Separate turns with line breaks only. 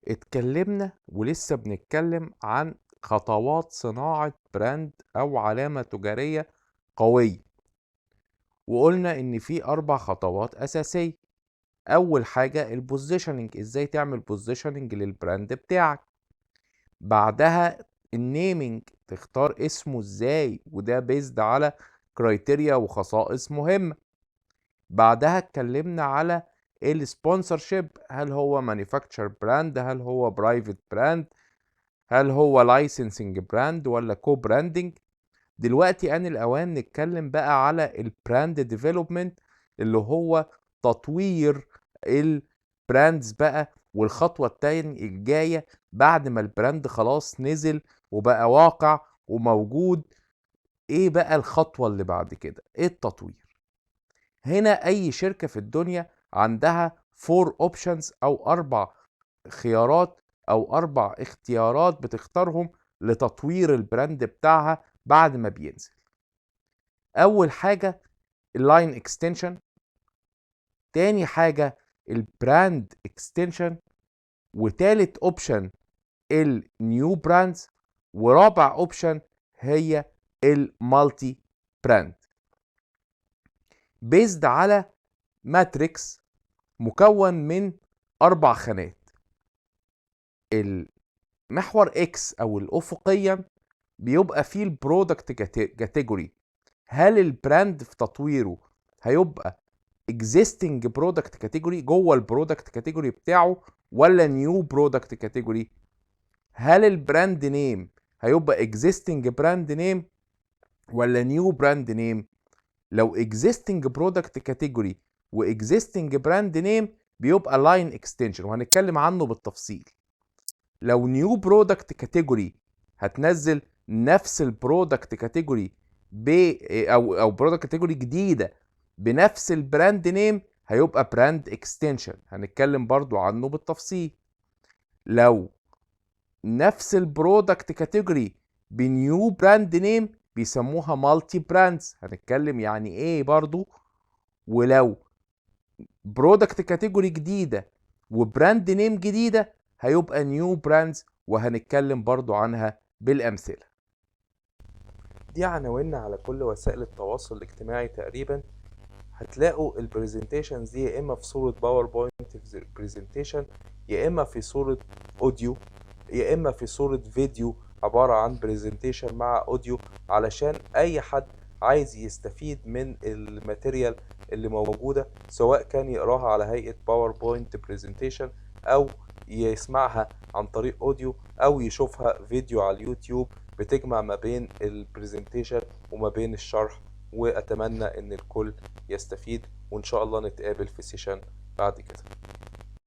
اتكلمنا ولسه بنتكلم عن خطوات صناعة براند أو علامة تجارية قوية، وقلنا إن في 4 خطوات أساسية. أول حاجة البوزيشننج، إزاي تعمل بوزيشننج للبراند بتاعك. بعدها النيمينج، تختار اسمه إزاي، وده بيزد على كرايتيريا وخصائص مهمة. بعدها اتكلمنا على السبونسرشيب، هل هو مانيفاكتشر براند، هل هو برايفت براند، هل هو لايسنسنج براند ولا كو براندنج. دلوقتي آن الأوان نتكلم بقى على البراند ديفلوبمنت، اللي هو تطوير البراندز بقى، والخطوة التانية الجاية بعد ما البراند خلاص نزل وبقى واقع وموجود. ايه بقى الخطوة اللي بعد كده؟ ايه التطوير. هنا اي شركة في الدنيا عندها 4 اوبشنز او 4 خيارات او 4 اختيارات بتختارهم لتطوير البراند بتاعها بعد ما بينزل. اول حاجة اللاين اكستنشن، تاني حاجة البراند اكستنشن، وتالت اوبشن النيو براندز، ورابع اوبشن هي المالتي براند. بيزد على ماتريكس مكون من 4 خانات. المحور اكس او الافقيا بيبقى فيه البرودكت كاتيجوري، هل البراند في تطويره هيبقى existing product category جوه البرودكت كاتيجوري بتاعه ولا نيو برودكت كاتيجوري. هل البراند نيم هيبقى existing براند نيم ولا نيو براند نيم. لو existing product category و existing brand name بيبقى line extension وهنتكلم عنه بالتفصيل. لو نيو برودكت كاتيجوري هتنزل نفس البرودكت كاتيجوري او برودكت كاتيجوري جديده بنفس البراند نيم، هيبقى براند اكستنشن هنتكلم برضو عنه بالتفصيل. لو نفس البرودكت كاتيجوري بنيو براند نيم بيسموها مالتي براندز، هنتكلم يعني ايه برضو. ولو برودكت كاتيجوري جديده وبراند نيم جديده هيبقى نيو براندز، وهنتكلم برضو عنها بالامثله. دي عناويننا على كل وسائل التواصل الاجتماعي تقريبا. هتلاقوا البرزنتيشنز دي يا اما في صورة باوربوينت برزنتيشن، يا اما في صورة اوديو، يا اما في صورة فيديو عبارة عن برزنتيشن مع اوديو، علشان اي حد عايز يستفيد من الماتيريال اللي موجودة، سواء كان يقراها على هيئة باوربوينت برزنتيشن او يسمعها عن طريق اوديو او يشوفها فيديو على اليوتيوب، بتجمع ما بين البرزنتيشن وما بين الشرح. واتمنى ان الكل يستفيد، وان شاء الله نتقابل في سيشن بعد كده.